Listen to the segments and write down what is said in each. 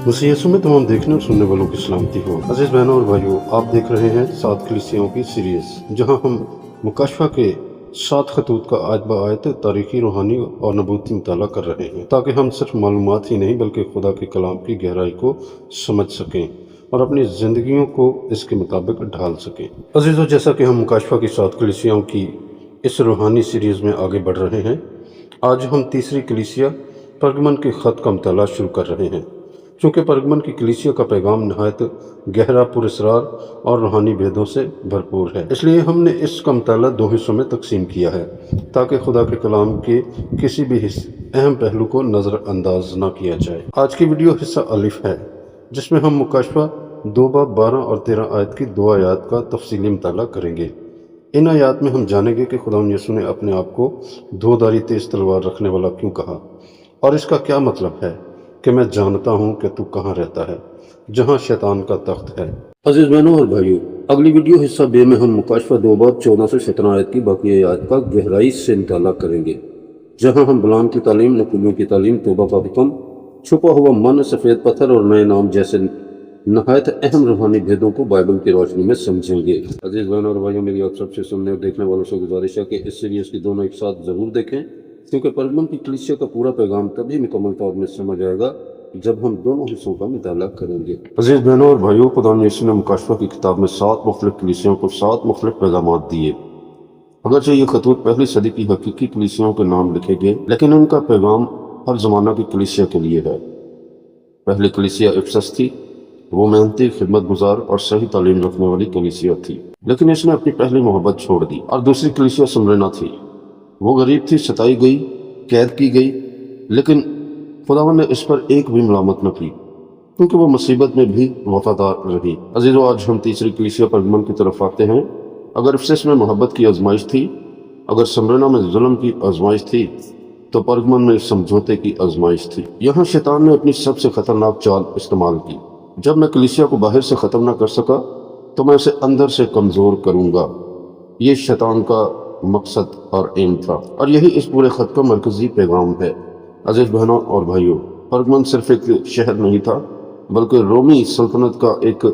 मसीह यीशु में तमाम देखने और सुनने वालों की सलामती हो। अजीज बहनों और भाइयों, आप देख रहे हैं 7 कलीसियाओं की सीरीज, जहां हम मुकाशफा के 7 खतूत का आयत ब आयत तारीखी, रूहानी और नबूती मुताला कर रहे हैं, ताकि हम सिर्फ मालूमात ही नहीं बल्कि खुदा के कलाम की गहराई को समझ सकें और अपनी ज़िंदगियों को इसके मुताबिक ढाल सकें। अजीज़ों, जैसा कि हम मुकाशफा की 7 कलीसियाओं की इस रूहानी सीरीज़ में आगे बढ़ रहे हैं, आज हम तीसरी कलीसिया परगमन के ख़त का मुताला शुरू कर रहे हैं। चूँकि परगमन की कलीसिया का पैगाम नहायत गहरा, पुरअसरार और रूहानी भेदों से भरपूर है, इसलिए हमने इसका मुताला 2 हिस्सों में तकसीम किया है, ताकि खुदा के कलाम के किसी भी अहम पहलू को नज़रअंदाज न किया जाए। आज की वीडियो हिस्सा अलिफ है, जिसमें हम मुकाशफा 2 बाब 12 और 13 आयत की 2 आयत का तफसीली मुताला करेंगे। इन आयत में हम जानेंगे कि खुदा यीशु ने अपने आप को 2 धारी तेज तलवार रखने वाला क्यों कहा, और इसका क्या मतलब है कि मैं जानता हूं कि तू कहां रहता है, जहां शैतान का तख्त है। अजीज बहनों और भाइयों, अगली वीडियो हिस्सा बे में हम मुकाशफा 2 बाब 14 से 17 आयत की बाकी आयत का गहराई से मुताला करेंगे, जहां हम बलाम की तालीम, नकुलियों की तालीम, तौबा का हुक्म, छुपा हुआ मन, सफ़ेद पत्थर और नए नाम जैसे नहायत अहम रूहानी भेदों को बाइबल की रोशनी में समझेंगे। अजीज बहनों और भाइयों, मेरी आप सबसे सुनने और देखने वालों से गुजारिश है कि इस सीरीज की दोनों एक साथ ज़रूर देखें, क्योंकि परगमन की कलीसिया का पूरा पैगाम तभी मुकम्मल तौर में समझ आएगा जब हम दोनों हिस्सों का मुताला करेंगे। अजीज बहनों और भाइयों, खुदा यीशु ने मुकाशफा की किताब में 7 मुख्तलिफ कलीसियाओं को 7 मुख्तलिफ पैगाम दिए। अगरचे ये खतूत पहली सदी की हकीकी कलीसियाओं के नाम लिखे गए, लेकिन उनका पैगाम हर जमाना की कलीसिया के लिए है। पहली कलीसिया इफसस थी। वो मेहनती, खिदमत गुजार और सही तालीम रखने वाली कलीसिया थी, लेकिन इसने अपनी पहली मोहब्बत छोड़ दी। और दूसरी कलीसिया स्मिरना थी। वो गरीब थी, सताई गई, कैद की गई, लेकिन खुदावंद ने इस पर एक भी मलामत न की, क्योंकि वो मुसीबत में भी वफादार रही। अजीजों, आज हम तीसरी कलीसिया परगमन की तरफ आते हैं। अगर इफसस में मोहब्बत की आजमाइश थी, अगर स्मिरना में जुल्म की आजमाइश थी, तो परगमन में समझौते की आजमाइश थी। यहाँ शैतान ने अपनी सबसे खतरनाक चाल इस्तेमाल की। जब मैं कलीसिया को बाहर से ख़त्म न कर सका, तो मैं उसे अंदर से कमज़ोर करूँगा। ये शैतान का मकसद और एम था, और यही इस पूरे ख़त का मरकज़ी पैगाम है। अजीज़ बहनों और भाइयों, परगमन सिर्फ एक शहर नहीं था, बल्कि रोमी सल्तनत का एक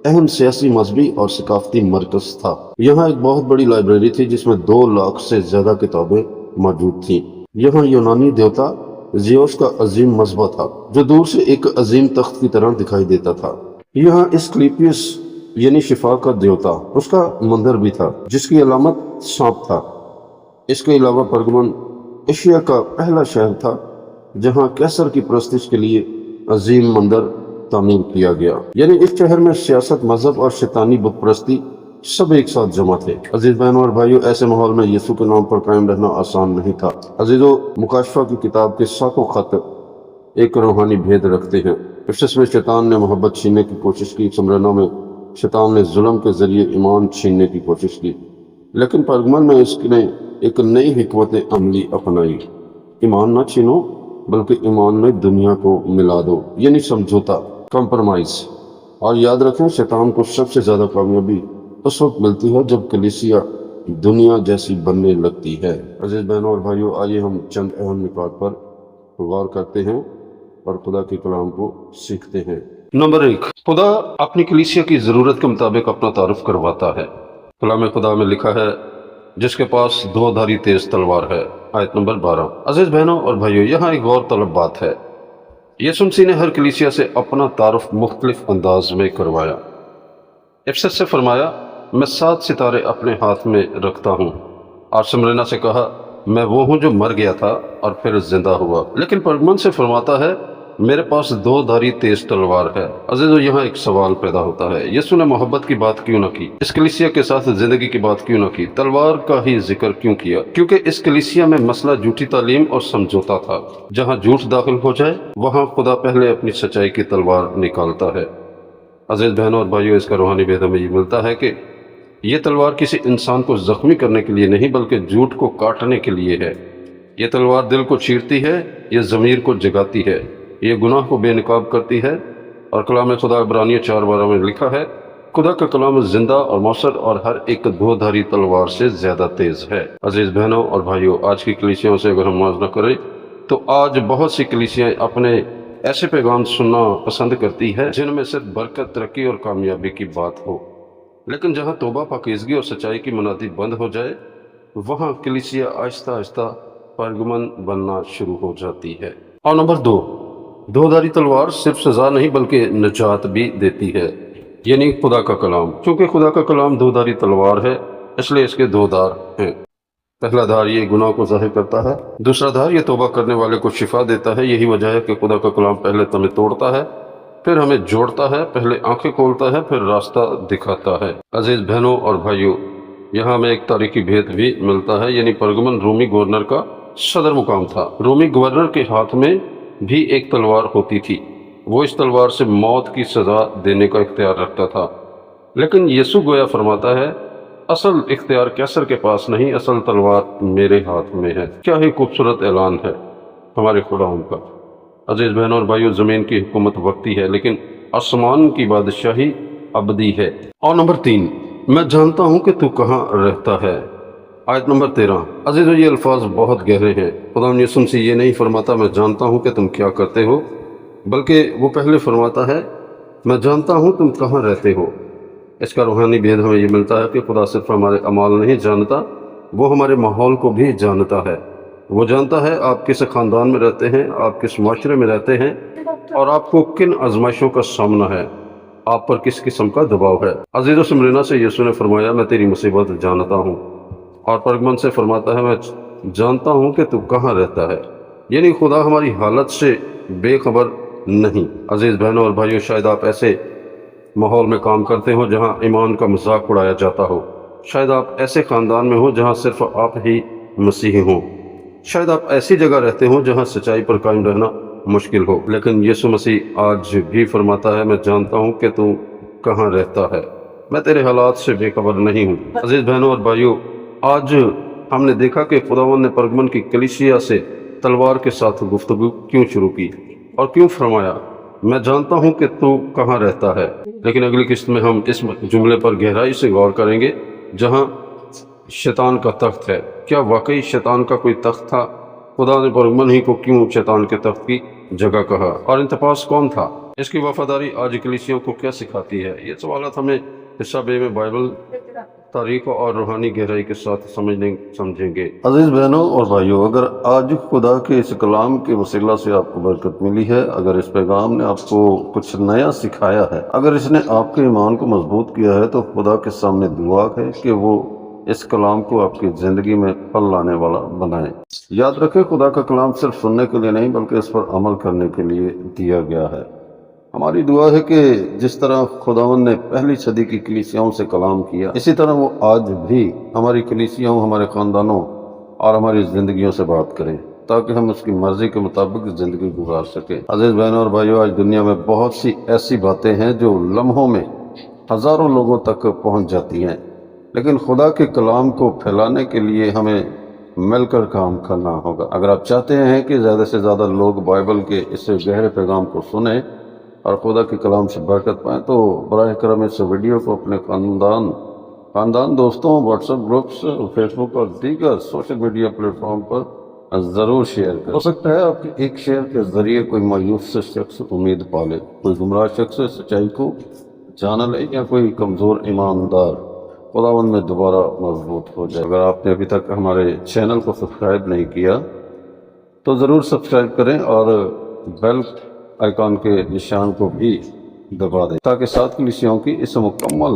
अहम सियासी, मजहबी और सकाफती मरकज़ था। यहाँ एक बहुत बड़ी लाइब्रेरी थी, जिसमें 2 लाख से ज़्यादा किताबें मौजूद थीं। यहाँ यूनानी देवता ज़ियोस का अजीम मज़बा था, जो दूर से एक अजीम तख्त की तरह दिखाई देता था। यहाँ एस्क्लेपियस यानी शिफा का देवता, उसका मंदिर भी था, जिसकी अलामत सांप था। इसके अलावा परगमन एशिया का पहला शहर था जहाँ कैसर की परस्तिश के लिए अजीम मंदिर तामीर किया गया। यानी इस शहर में सियासत, मजहब और शैतानी बुत परस्ती सब एक साथ जमा थे। अजीज बहनों और भाइयों, ऐसे माहौल में यीशु के नाम पर कायम रहना आसान नहीं था। अजीजों, मुकाशफा की किताब के 7 खत एक रूहानी भेद रखते हैं। इफसस में शैतान ने मोहब्बत छीनने की कोशिश की, स्मिरना में शैतान ने जुल्म के जरिए ईमान छीनने की कोशिश की, लेकिन परगमन में इसने एक नई हिकमत अमली अपनाई। ईमान न छीनो, बल्कि ईमान में दुनिया को मिला दो, यानी समझौता, कॉम्प्रोमाइज। और याद रखें, शैतान को सबसे ज़्यादा कामयाबी उस वक्त मिलती है जब कलीसिया दुनिया जैसी बनने लगती है। अजीज बहनों और भाइयों, आइए हम चंद अहम निकात पर गौर करते हैं और खुदा के कलाम को सीखते हैं। नंबर 1, खुदा अपनी कलीसिया की ज़रूरत के मुताबिक अपना तारुफ करवाता है। कलाम खुदा में लिखा है, जिसके पास 2 धारी तेज तलवार है। आयत नंबर 12। अजीज बहनों और भाइयों, यहाँ एक गौर तलब बात है। यीशु मसीह ने हर कलीसिया से अपना तारुफ मुख्तलिफ अंदाज में करवाया। इफसस से फरमाया, मैं 7 सितारे अपने हाथ में रखता हूँ, और स्मिरना से कहा, मैं वो हूँ जो मर गया था और फिर जिंदा हुआ। लेकिन परगमन से फरमाता है, मेरे पास 2 धारी तेज तलवार है। अजीजों, यहाँ एक सवाल पैदा होता है, यीशु ने मोहब्बत की बात क्यों न की? इस कलीसिया के साथ जिंदगी की बात क्यों न की? तलवार का ही जिक्र क्यों किया? क्योंकि इस कलीसिया में मसला झूठी तालीम और समझौता था। जहाँ झूठ दाखिल हो जाए, वहाँ खुदा पहले अपनी सच्चाई की तलवार निकालता है। अजीज बहनों और भाइयों, इसका रूहानी भेद हमें ये मिलता है कि ये तलवार किसी इंसान को जख्मी करने के लिए नहीं, बल्कि झूठ को काटने के लिए है। ये तलवार दिल को चीरती है, ये ज़मीर को जगाती है, ये गुनाह को बेनकाब करती है। और कलाम खुदा इब्रानियों 4:12 में लिखा है, खुदा का कलाम जिंदा और मौसर और हर एक 2 धारी तलवार से ज़्यादा तेज़ है। अजीज़ बहनों और भाइयों, आज की कलीसियाओं से अगर हम मुआवजा करें, तो आज बहुत सी कलीसियाएँ अपने ऐसे पैगाम सुनना पसंद करती है जिनमें सिर्फ बरकत, तरक्की और कामयाबी की बात हो। लेकिन जहाँ तौबा, पाकीज़गी और सच्चाई की मुनादी बंद हो जाए, वहाँ कलीसिया आहिस्ता आहिस्ता परगमन बनना शुरू हो जाती है। और नंबर 2, दोधारी तलवार सिर्फ सज़ा नहीं बल्कि निजात भी देती है, यानी खुदा का कलाम। क्योंकि खुदा का कलाम दोधारी तलवार है, इसलिए इसके दो धार हैं। पहला धार ये गुनाह को ज़ाहिर करता है, दूसरा धार ये तौबा करने वाले को शिफा देता है। यही वजह है कि खुदा का कलाम पहले तुम्हें तोड़ता है, फिर हमें जोड़ता है, पहले आंखें खोलता है, फिर रास्ता दिखाता है। अजीज बहनों और भाइयों, यहाँ हमें एक तारीखी भेद भी मिलता है, यानी परगमन रोमी गवर्नर का सदर मुकाम था। रोमी गवर्नर के हाथ में भी एक तलवार होती थी। वो इस तलवार से मौत की सज़ा देने का इख्तियार रखता था। लेकिन यीशु गोया फरमाता है, असल इख्तियार कैसर के पास नहीं, असल तलवार मेरे हाथ में है। क्या ही खूबसूरत ऐलान है हमारे खुदा का। अजीज बहनों और भाइयों, ज़मीन की हुकूमत वक्ती है, लेकिन आसमान की बादशाही अबदी है। और नंबर 3, मैं जानता हूँ कि तू कहाँ रहता है। आयत नंबर 13। अजीज़ों, ये अल्फाज बहुत गहरे हैं। खुदा यीशु मसीह ये नहीं फरमाता मैं जानता हूँ कि तुम क्या करते हो, बल्कि वो पहले फरमाता है मैं जानता हूँ तुम कहाँ रहते हो। इसका रूहानी भेद हमें ये मिलता है कि खुदा सिर्फ हमारे अमाल नहीं जानता, वो हमारे माहौल को भी जानता है। वो जानता है आप किस ख़ानदान में रहते हैं, आप किस माशरे में रहते हैं, और आपको किन आजमाइशों का सामना है, आप पर किस किस्म का दबाव है। अजीज़ समरीना से यीशु ने फरमाया मैं तेरी मुसीबत जानता हूँ, और परगमन से फरमाता है मैं जानता हूँ कि तू कहाँ रहता है, यानी खुदा हमारी हालत से बेखबर नहीं। अजीज़ बहनों और भाइयों, शायद आप ऐसे माहौल में काम करते हो जहाँ ईमान का मजाक उड़ाया जाता हो। शायद आप ऐसे ख़ानदान में हो जहाँ सिर्फ आप ही मसीही हों। शायद आप ऐसी जगह रहते हो जहाँ सच्चाई पर कायम रहना मुश्किल हो। लेकिन यीशु मसीह आज भी फरमाता है मैं जानता हूँ कि तू कहाँ रहता है, मैं तेरे हालात से बेखबर नहीं हूँ। अजीज़ बहनों और भाइयों, आज हमने देखा कि खुदावंद ने परगमन की कलीसिया से तलवार के साथ गुफ्तगू क्यों शुरू की और क्यों फरमाया मैं जानता हूँ कि तू कहाँ रहता है। लेकिन अगली किस्त में हम इस जुमले पर गहराई से गौर करेंगे जहाँ शैतान का तख्त है। क्या वाकई शैतान का कोई तख्त था? खुदा ने परगमन ही को क्यों शैतान के तख्त की जगह कहा? और इंतपास कौन था? इसकी वफादारी आज कलीसियों को क्या सिखाती है? ये सवालात हमें हिस्सा बे में बाइबल, तारीख और रूहानी गहराई के साथ समझेंगे। अजीज बहनों और भाइयों, अगर आज खुदा के इस कलाम के वसीला से आपको बरकत मिली है, अगर इस पैगाम ने आपको कुछ नया सिखाया है, अगर इसने आपके ईमान को मजबूत किया है, तो खुदा के सामने दुआ है कि वो इस कलाम को आपकी ज़िंदगी में फल लाने वाला बनाए। याद रखें, खुदा का कलाम सिर्फ सुनने के लिए नहीं बल्कि इस पर अमल करने के लिए दिया गया है। हमारी दुआ है कि जिस तरह खुदावंद ने पहली सदी की कलीसियाओं से कलाम किया, इसी तरह वो आज भी हमारी कलीसियाओं, हमारे ख़ानदानों और हमारी ज़िंदगियों से बात करें, ताकि हम उसकी मर्ज़ी के मुताबिक ज़िंदगी गुजार सकें। अज़ीज़ बहनों और भाइयों, आज दुनिया में बहुत सी ऐसी बातें हैं जो लम्हों में हज़ारों लोगों तक पहुँच जाती हैं, लेकिन खुदा के कलाम को फैलाने के लिए हमें मिलकर काम करना होगा। अगर आप चाहते हैं कि ज़्यादा से ज़्यादा लोग बाइबल के इस गहरे पैगाम को सुने और खुदा के कलाम से बरकत पाएँ, तो बराए करम इस वीडियो को अपने ख़ानदान, दोस्तों, व्हाट्सएप ग्रुप्स, फेसबुक और दीगर सोशल मीडिया प्लेटफॉर्म पर ज़रूर शेयर करें। हो सकता है आपके एक शेयर के ज़रिए कोई मायूस शख्स उम्मीद पाले, कोई गुमराह शख्स सच्चाई को जान ले, या कोई कमज़ोर ईमानदार खुदावंद में दोबारा मजबूत हो जाए। अगर आपने अभी तक हमारे चैनल को सब्सक्राइब नहीं किया तो ज़रूर सब्सक्राइब करें और बेल आइकॉन के निशान को भी दबा दें, ताकि सात कलीसियाओं की इस मुकम्मल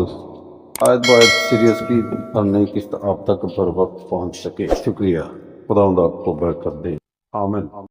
आयत बायत सीरीज़ की हर नई किस्त आप तक बर वक्त पहुँच सके। शुक्रिया। खुदावंद आपको बरकत दे। आमीन।